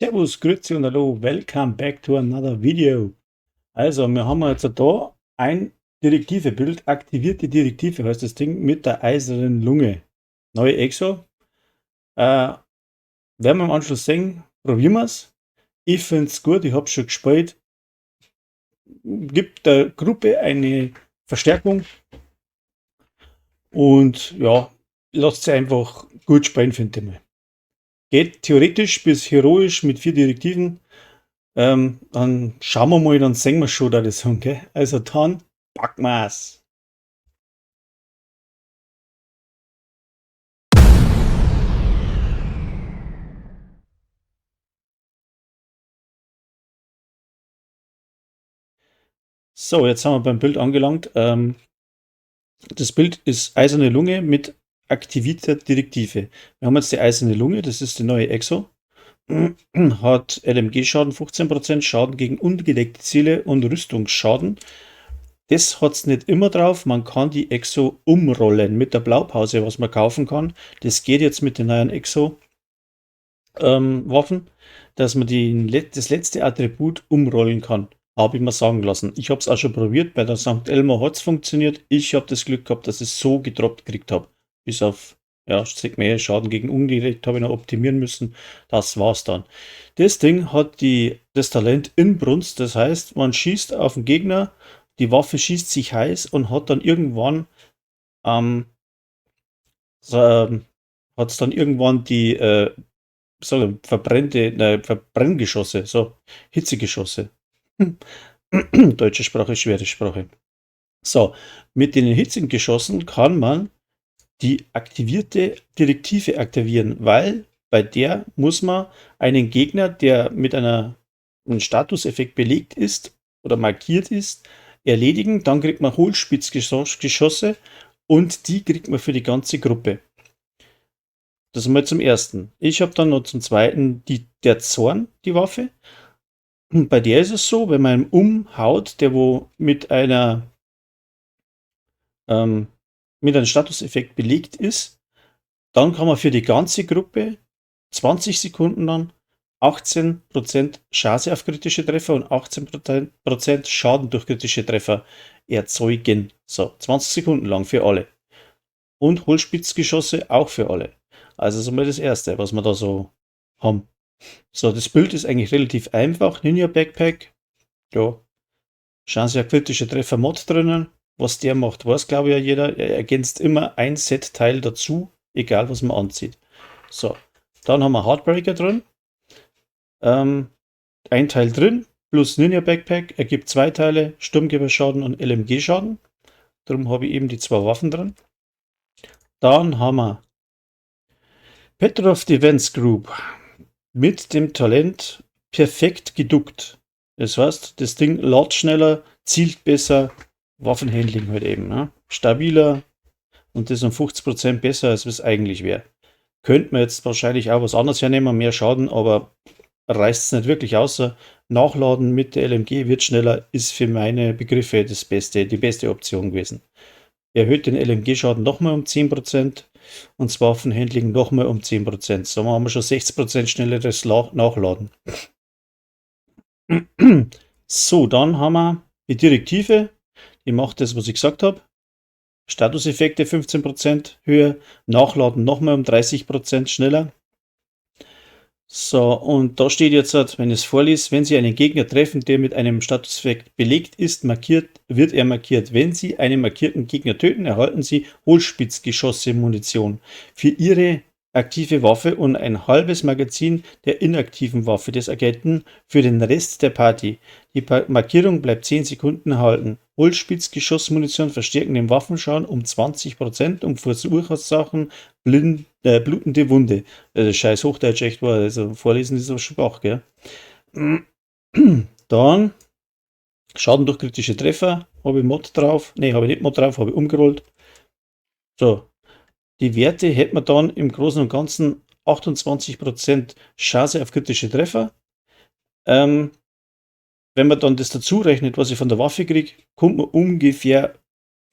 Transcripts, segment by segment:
Servus, Grüezi und Hallo, welcome back to another video. Also, wir haben jetzt da ein Direktivebild, aktivierte Direktive heißt das Ding, mit der eisernen Lunge. Neue EXO. Werden wir im Anschluss sehen, probieren wir es. Ich finde es gut, ich habe schon gespielt. Gibt der Gruppe eine Verstärkung und ja, lasst sie einfach gut spielen, finde ich mal. Geht theoretisch bis heroisch mit 4 Direktiven. Dann schauen wir mal, dann sehen wir schon da das Song, gell? Also dann packen wir's. So, jetzt sind wir beim Bild angelangt. Das Bild ist eiserne Lunge mit aktivierter Direktive. Wir haben jetzt die eiserne Lunge, das ist die neue EXO. Hat LMG-Schaden, 15% Schaden gegen ungedeckte Ziele und Rüstungsschaden. Das hat es nicht immer drauf. Man kann die EXO umrollen mit der Blaupause, was man kaufen kann. Das geht jetzt mit den neuen EXO Waffen, dass man das letzte Attribut umrollen kann. Habe ich mir sagen lassen. Ich habe es auch schon probiert. Bei der St. Elmo hat es funktioniert. Ich habe das Glück gehabt, dass ich es so gedroppt gekriegt habe. Bis auf, ja, mehr Schaden gegen ungerecht habe ich noch optimieren müssen. Das war's dann. Das Ding hat das Talent Inbrunst. Das heißt, man schießt auf den Gegner, die Waffe schießt sich heiß und hat dann irgendwann hat es dann irgendwann die Verbrenngeschosse, so Hitzegeschosse. Deutsche Sprache, schwere Sprache. So, mit den hitzigen Geschossen kann man die aktivierte Direktive aktivieren, weil bei der muss man einen Gegner, der mit einem Statuseffekt belegt ist oder markiert ist, erledigen. Dann kriegt man Hohlspitzgeschosse und die kriegt man für die ganze Gruppe. Das ist mal zum ersten. Ich habe dann noch zum zweiten der Zorn, die Waffe. Und bei der ist es so, wenn man umhaut, der wo mit einem Statuseffekt belegt ist, dann kann man für die ganze Gruppe 20 Sekunden lang 18% Chance auf kritische Treffer und 18% Schaden durch kritische Treffer erzeugen. So, 20 Sekunden lang für alle. Und Hohlspitzgeschosse auch für alle. Also das ist mal das erste, was wir da so haben. So, das Bild ist eigentlich relativ einfach. Ninja Backpack. Ja. Chance auf kritische Treffer Mod drinnen. Was der macht, weiß glaube ich ja jeder. Er ergänzt immer ein Set-Teil dazu, egal was man anzieht. So, dann haben wir Heartbreaker drin. Ein Teil drin, plus Ninja Backpack ergibt 2 Teile, Sturmgewehr-Schaden und LMG-Schaden. Darum habe ich eben die 2 Waffen drin. Dann haben wir Petrov Defense Group mit dem Talent perfekt geduckt. Das heißt, das Ding laut schneller, zielt besser, Waffenhandling halt eben. Ne? Stabiler und das um 50% besser, als es eigentlich wäre. Könnte man jetzt wahrscheinlich auch was anderes hernehmen, mehr Schaden, aber reißt es nicht wirklich außer. Nachladen mit der LMG wird schneller, ist für meine Begriffe die beste Option gewesen. Erhöht den LMG-Schaden nochmal um 10% und das Waffenhandling nochmal um 10%. So haben wir schon 60% schnelleres Nachladen. So, dann haben wir die Direktive. Die macht das, was ich gesagt habe. Statuseffekte 15% höher, Nachladen nochmal um 30% schneller. So, und da steht jetzt, wenn ich es vorlese, wenn Sie einen Gegner treffen, der mit einem Statuseffekt belegt ist, wird er markiert. Wenn Sie einen markierten Gegner töten, erhalten Sie Hohlspitzgeschosse-Munition für Ihre aktive Waffe und ein halbes Magazin der inaktiven Waffe des Agenten für den Rest der Party. Die Markierung bleibt 10 Sekunden erhalten. Hohlspitzgeschossmunition verstärken den Waffenschaden um 20% und verursachen blutende Wunde. Scheiß Hochdeutsch echt war, also vorlesen ist so schwach, gell? Dann Schaden durch kritische Treffer, habe ich Mod drauf, ne, habe ich nicht Mod drauf, habe ich umgerollt. So, die Werte hätten wir dann im Großen und Ganzen 28% Chance auf kritische Treffer. Wenn man dann das dazu rechnet, was ich von der Waffe kriege, kommt man ungefähr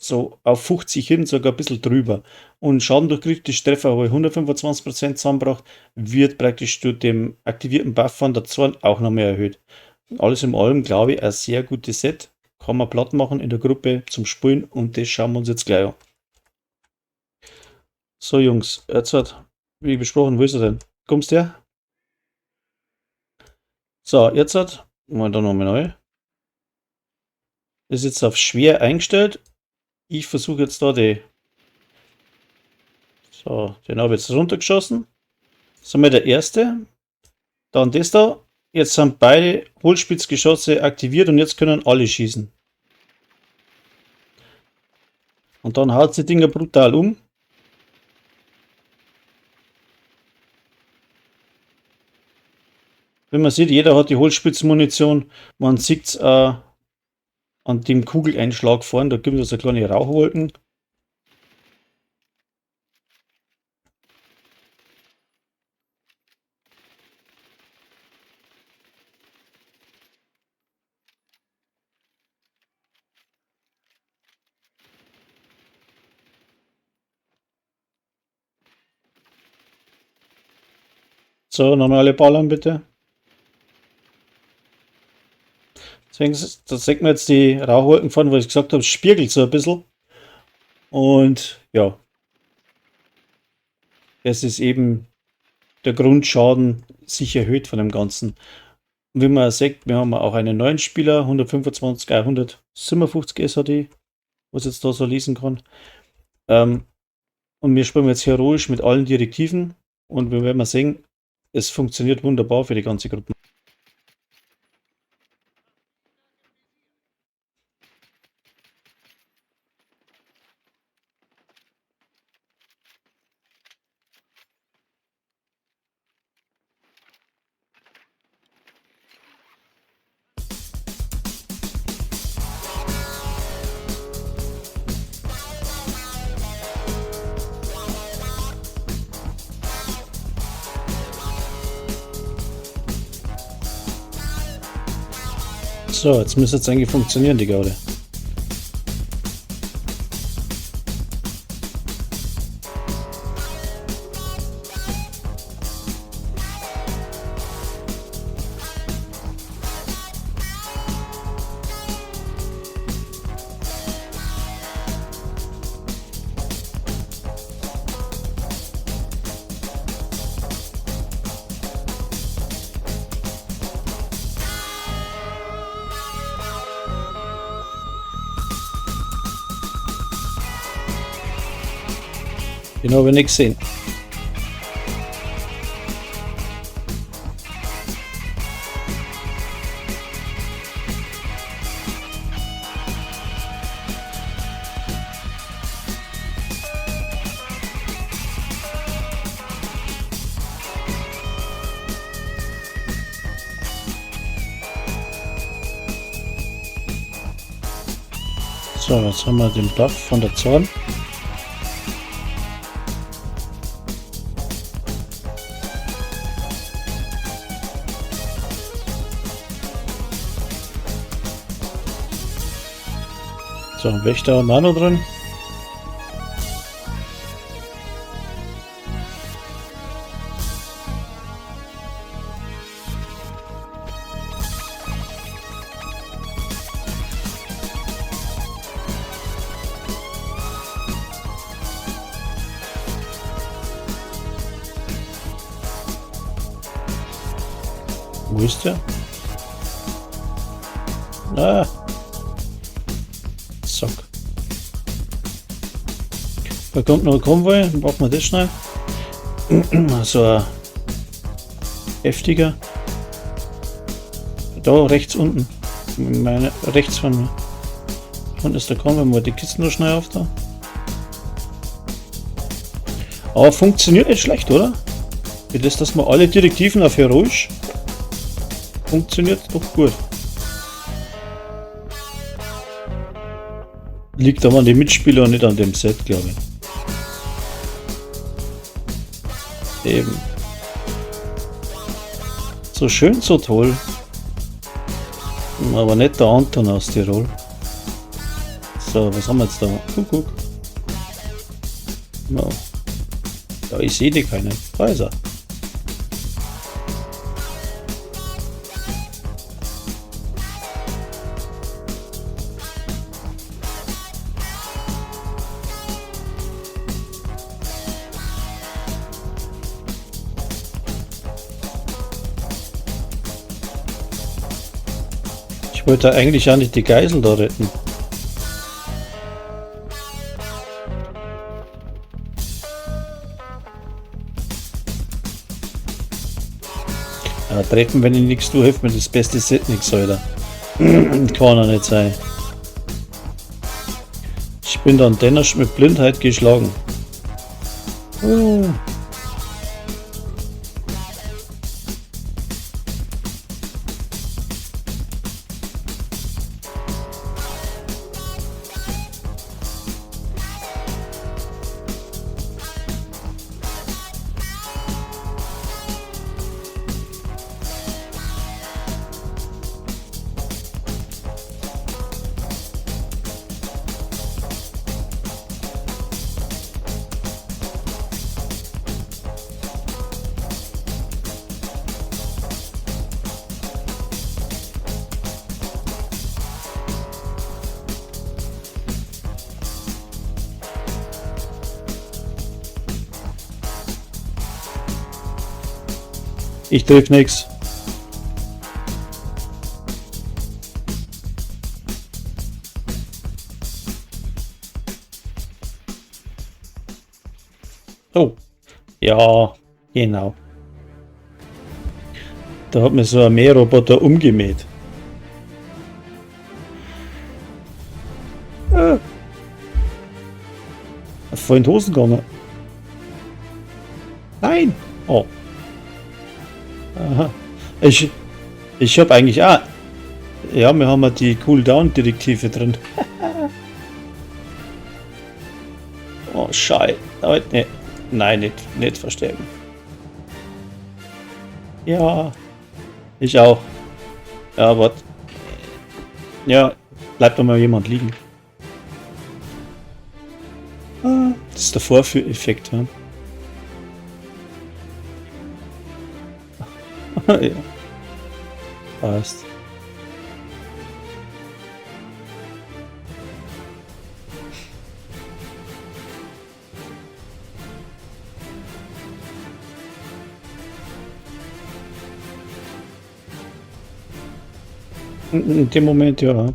so auf 50 hin, sogar ein bisschen drüber. Und Schaden durch kritische Treffer, wo ich 125% zusammenbracht, wird praktisch durch den aktivierten Buff von der Zorn auch noch mehr erhöht. Alles in allem, glaube ich, ein sehr gutes Set. Kann man platt machen in der Gruppe zum Spielen und das schauen wir uns jetzt gleich an. So Jungs, jetzt hat, wie besprochen, wo ist er denn? Kommst du her? So, jetzt hat, mal da nochmal neu. Ist jetzt auf schwer eingestellt. Ich versuche jetzt da die. So, den habe ich jetzt runtergeschossen. Das ist einmal der erste. Dann das da. Jetzt sind beide Hohlspitzgeschosse aktiviert und jetzt können alle schießen. Und dann haut die Dinger brutal um. Wenn man sieht, jeder hat die Hohlspitzmunition. Man sieht es an dem Kugeleinschlag vorne, da gibt es so kleine Rauchwolken. So, nochmal alle ballern bitte. Deswegen, da sieht man jetzt die Rauchwolken von, wo ich gesagt habe, es spiegelt so ein bisschen. Und ja, das ist eben der Grundschaden sich erhöht von dem Ganzen. Und wie man sieht, wir haben auch einen neuen Spieler, 125, 157 SHD, was jetzt da so lesen kann. Und wir spielen jetzt heroisch mit allen Direktiven und wir werden sehen, es funktioniert wunderbar für die ganze Gruppe. So, jetzt müsste es eigentlich funktionieren, die Gaude. Den habe ich nicht gesehen. So, jetzt haben wir den Buff von der Zorn. So, Wächter haben wir auch noch drin. Wo ist der? Ah! Zack. Da kommt noch ein Konvoi, dann brauchen wir das schnell. So ein heftiger. Da rechts unten. Meine, rechts von mir. Und ist der Konvoi, mal die Kisten noch schnell auf da. Aber funktioniert nicht schlecht, oder? Wie das, dass wir alle Direktiven auf heroisch. Funktioniert doch gut. Liegt aber an den Mitspielern und nicht an dem Set, glaube ich. Eben. So schön, so toll. Aber nicht der Anton aus Tirol. So, was haben wir jetzt da? Guck. No. Ja, ich sehe die keine. Da ist er. Ich wollte eigentlich ja nicht die Geisel da retten. Ja, treffen, wenn ich nichts tue, hilft mir das beste Set nichts, Alter. Kann er nicht sein. Ich bin dann dennoch mit Blindheit geschlagen. Ich triff nix. Oh, ja, genau. Da hat mir so ein Mähroboter umgemäht. Voll in die Hosen gegangen. Nein! Oh. Aha. Ich habe eigentlich auch. Ja, wir haben ja die Cooldown-Direktive drin. Oh, Scheiße. Nee. Nein, nicht versterben. Ja. Ich auch. Ja, was? Ja, bleibt doch mal jemand liegen. Das ist der Vorführeffekt, ja. Ja. Passt. In dem Moment, ja.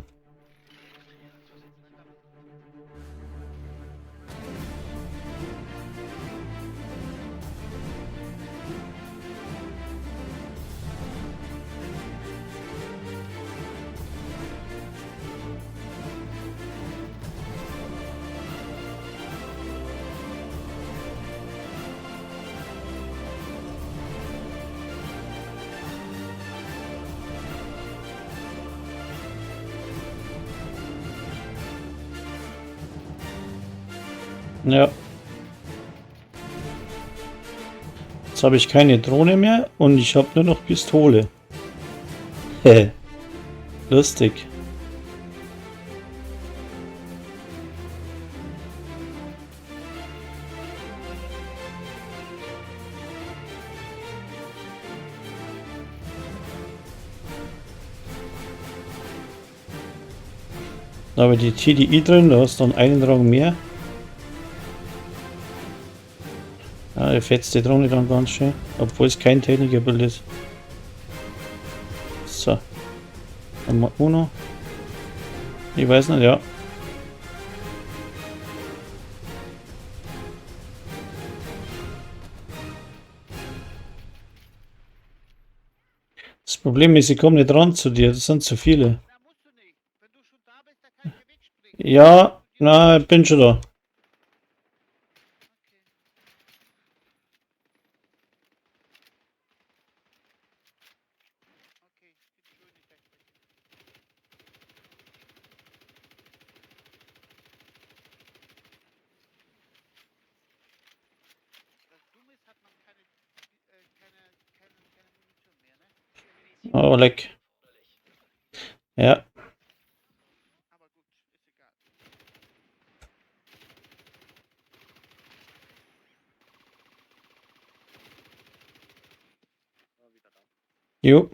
Ja. Jetzt habe ich keine Drohne mehr und ich habe nur noch Pistole. Lustig. Da habe ich die TDI drin, da hast du dann einen Rang mehr. Ja, der fetzt die Drohne dann ganz schön, obwohl es kein Technikerbild ist. So. Dann mal Uno. Ich weiß nicht, ja. Das Problem ist, ich komme nicht ran zu dir, das sind zu viele. Ja, na, ich bin schon da. Oh, leck. Ja. Jo.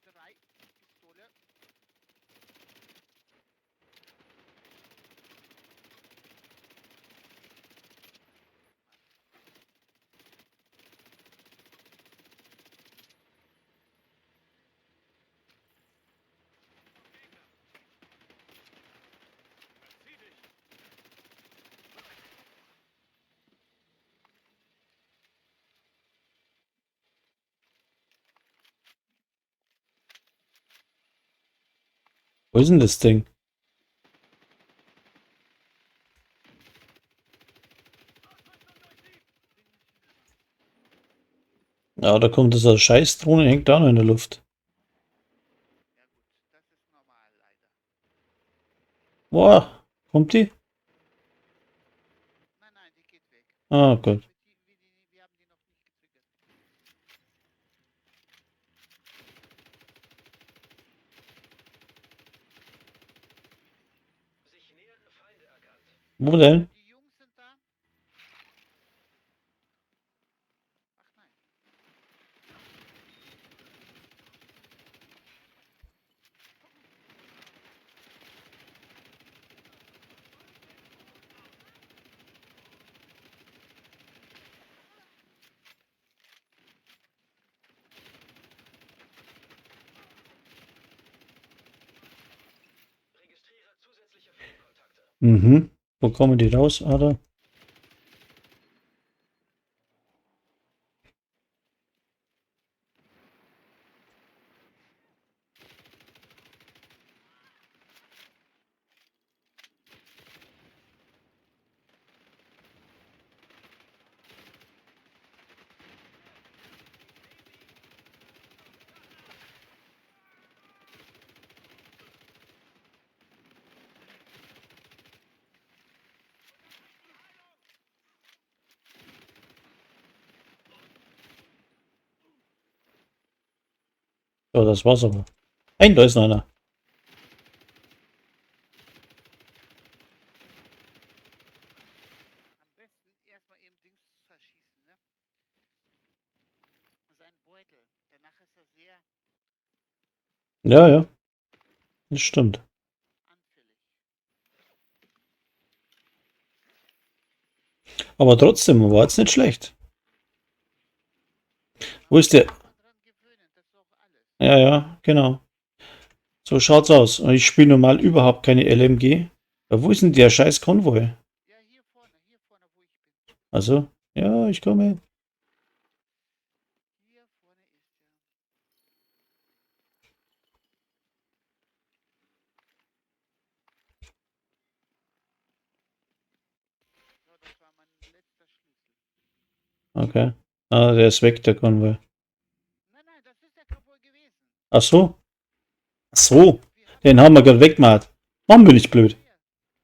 Drei Pistole. Wo ist denn das Ding? Ja, da kommt so eine Scheißdrohne, hängt da noch in der Luft. Ja gut, das ist normal leider. Boah, kommt die? Nein, nein, die geht weg. Ah, gut. Wir haben die noch nicht getriggert. Wo denn? Die Jungs sind da. Ach nein. Mhm. Wo kommen die raus, Ada? So, das war's aber. Ein, da ist noch einer. Am besten erstmal eben Dings verschießen, ne? Sein Beutel. Danach ist er sehr Ja, ja, das stimmt. anfällig. Aber trotzdem, war jetzt nicht schlecht. Man Wo ist muss sich der? nur dran gewöhnen, das ist auch alles. Ja, ja, genau. So schaut's aus. Und ich spiele normal überhaupt keine LMG. Aber wo ist denn der scheiß Konvoi? Ja, hier vorne, wo ich bin. Also, ja, ich komme. Hier vorne ist er. So, das war mein letzter Schlüssel. Okay. Ah, der ist weg, der Konvoi. Nein, nein, das ist der Cowboy gewesen. Ach so. Ach so. Wir haben Den haben wir gerade weggemacht. Warum bin ich blöd?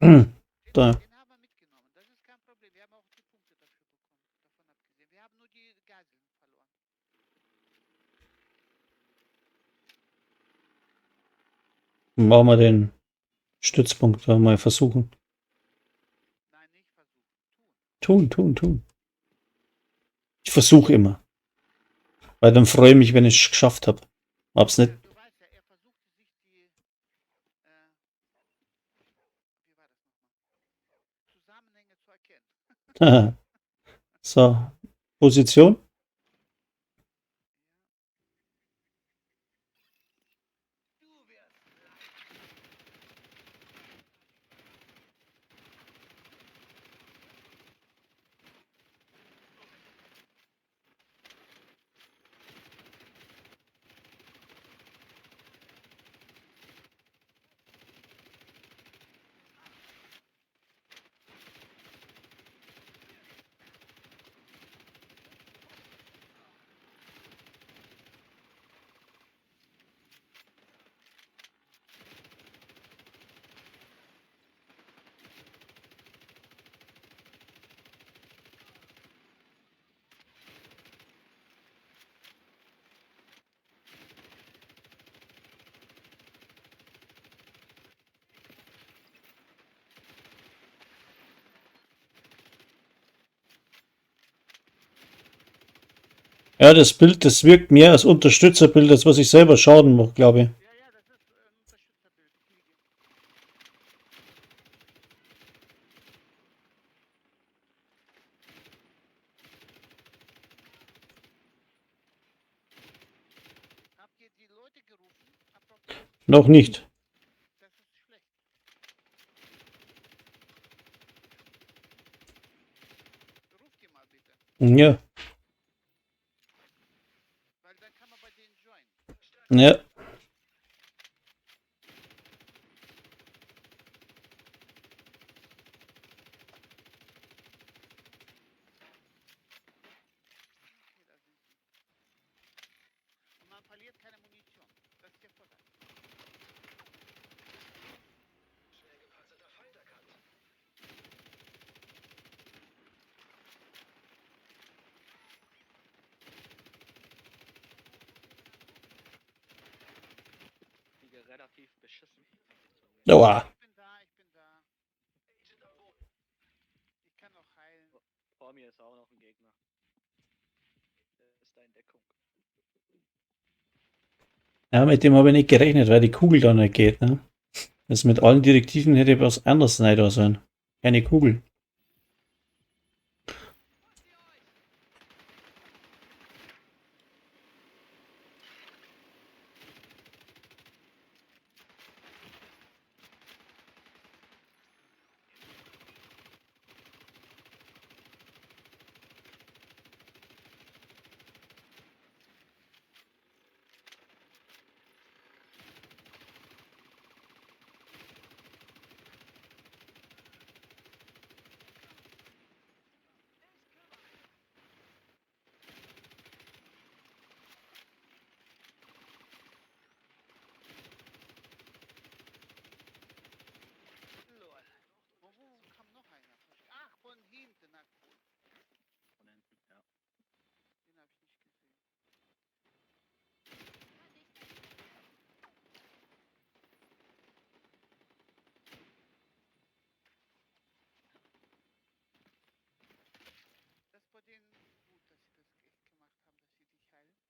ja, ja, Da. den haben wir mitgenommen. Das ist kein Problem. Wir haben auch die Punkte dafür bekommen. Davon abgesehen. Wir haben nur die Geiseln verloren. Machen wir den Stützpunkt da mal versuchen. Nein, nicht versuchen. Tun, tun, tun. Ich versuche immer. Weil dann freue ich mich, wenn ich es geschafft habe. Hab's nicht. Du weißt ja, er versuchte sich die, wie war das nochmal? Zusammenhänge zu erkennen. So. Position. Du wirst Ja, das Bild, das wirkt mehr als Unterstützerbild, als was ich selber schaden mache, glaube ich. Ja, ja, das ist ein Unterstützerbild. Fliege. Habt ihr die Leute gerufen? Apropos, Noch nicht. das ist schlecht. Ruft die mal bitte, Ja, weil dann kann man bei denen joinen. ja. Okay, da sind sie. Und man verliert keine Munition. Das ist der Vorteil. Fliege relativ beschissen. Aua. Ich bin da, ich bin da. Ich kann auch heilen. Vor mir ist auch noch ein Gegner. Der ist da in Deckung. Ja, mit dem habe ich nicht gerechnet, weil die Kugel da nicht geht. Ne? Das mit allen Direktiven hätte was anderes sein da sein. Keine Kugel. Lol. Wo kam noch einer? Ach, von hinten. Na cool. Von hinten, ja. Den habe ich nicht gesehen. Das bei denen gut, dass sie das echt gemacht haben, dass sie dich heilen.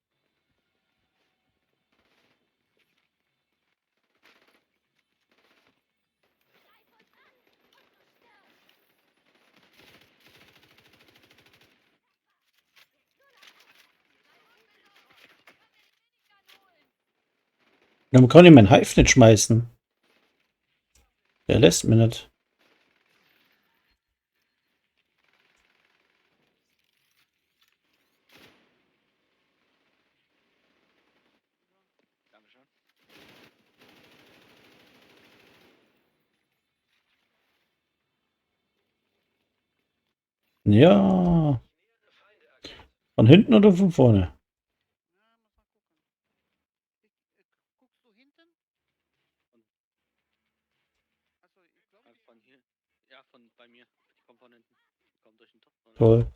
Warum kann ich meinen Hive nicht schmeißen? Der lässt mich nicht. Dankeschön. Ja. Von hinten oder von vorne? Ja, muss mal gucken. Guckst du hinten? Und Also, ich glaube, die von hier. Ja, von bei mir. Die kommen von hinten. Die kommen durch den Tunnel. Toll.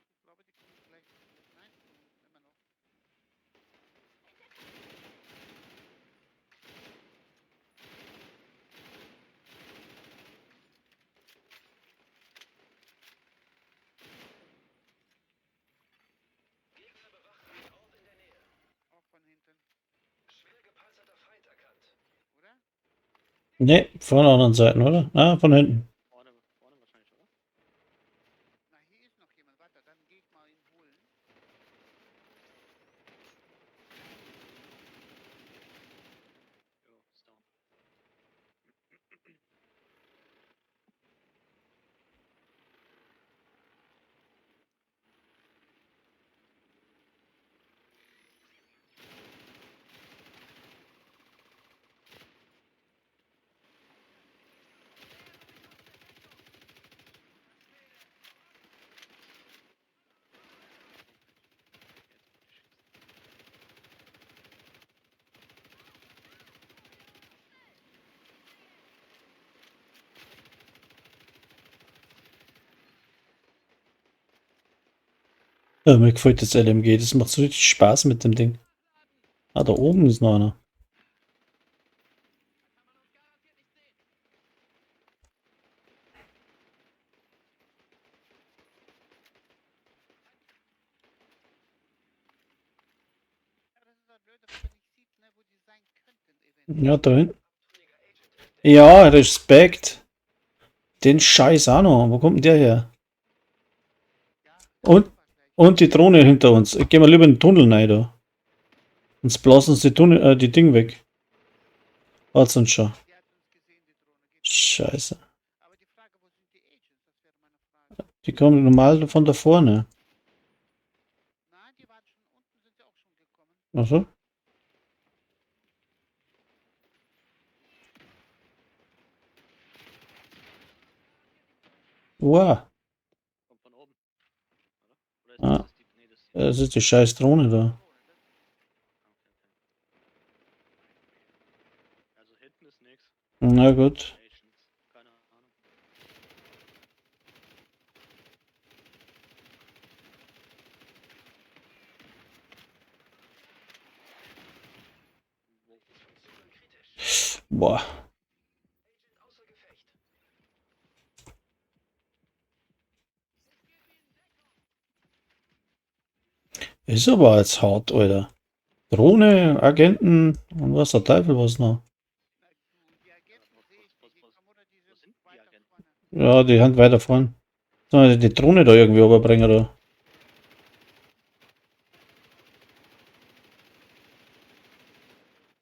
ich glaube, die kommen gleich. Nein, die kommen immer noch. Auch von hinten. Oder? Ne, von der anderen Seite, oder? Ah, von hinten. Vorne wahrscheinlich, oder? Na, hier ist noch jemand. Warte, dann gehe ich mal ihn holen. Ja, mir gefällt das LMG, das macht so richtig Spaß mit dem Ding. Ah, da oben ist noch einer. Ja, das ist das Blöde, wenn man nicht sieht, ne, wo die sein könnten eventuell. Ja, da hinten. Ja, Respekt. Den Scheiß auch noch. Wo kommt denn der her? Ja, Und, das war gleich. und die Drohne hinter uns. Gehen wir lieber in den Tunnel rein, da. Sonst blasen uns die Ding weg. Wart's uns schon. Die hat uns gesehen, die Drohne. Geht schon. Scheiße. Aber die Frage, wo sind die Agents? Das wäre meine Frage. Die kommen normal von da vorne. Nein, die waren schon unten, sind sie auch schon gekommen. Achso. Wow. Kommt von oben. Oder? Oder ist Ah. das die. Nee, das ist die. Das ist die scheiß Drohne da. Drohne, das Okay. Also hinten ist nichts. Na gut. Agents. Keine Ahnung. Boah. Ist aber jetzt hart, Alter. Drohne, Agenten und was der Teufel was noch. Na, die Agenten sehe ich, die kommen oder die Wo sind sind die weiter Agenten? vorne. Ja, die Hand weiter vorn. Sollen wir die Drohne da irgendwie überbringen, da?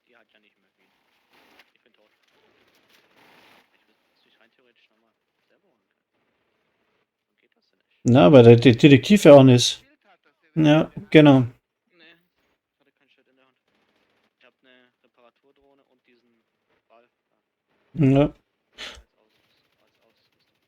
Die hat ja nicht mehr viel. Ich bin tot. Ich müsste mich rein theoretisch nochmal selber holen können. Warum geht das denn nicht? Na, weil die Detektive an ist. Schild hat das eventuell. Ja, genau. Nee, ich hatte kein Schild in der Hand. Ich habe eine Reparaturdrohne und diesen Ball da Ja. als Ausrüstung.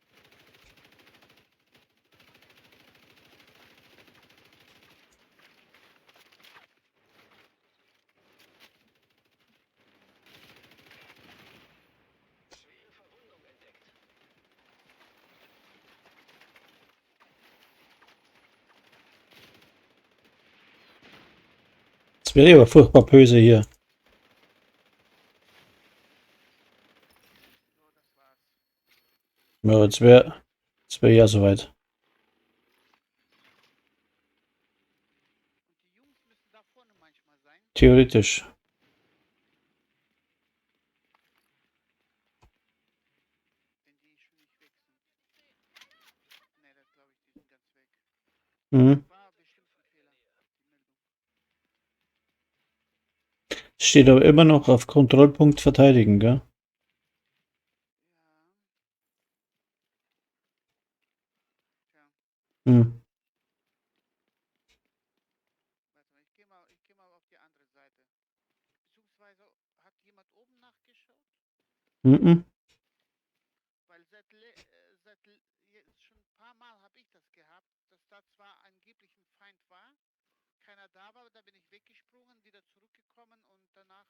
Das wäre aber furchtbar böse hier. So, das war's. Ja, jetzt wär ja soweit. Und die Jungs müssen da vorne manchmal sein, Theoretisch. wenn die schon nicht weg sind. Ne, das glaube ich, die sind ganz weg. Mhm. War bestimmt ein Fehler, die Meldung. Steht aber immer noch auf Kontrollpunkt verteidigen, gell? Ja. Tja, Hm. warte mal, ich geh mal auf die andere Seite. Beziehungsweise hat jemand oben nachgeschaut? Mhm. Weil schon ein paar Mal habe ich das gehabt, dass da zwar angeblich ein Feind war, keiner da war, da bin ich weggesprungen, wieder zurückgekommen und danach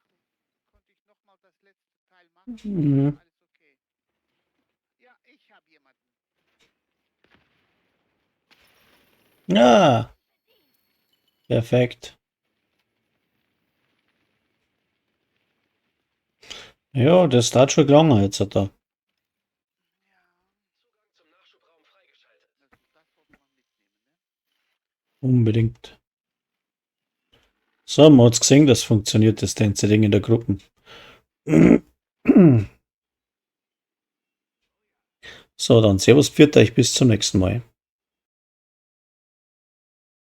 konnte ich nochmal das letzte Teil machen. Mhm. Alles okay. Ja, ich habe jemanden. Ja, perfekt. Ja, das hat schon gelangen jetzt hat er. Ja. Das sollte man mitnehmen, ne? Unbedingt. So, man hat's gesehen, das funktioniert, das ganze Ding in der Gruppe. So, dann servus, pfiat euch, bis zum nächsten Mal.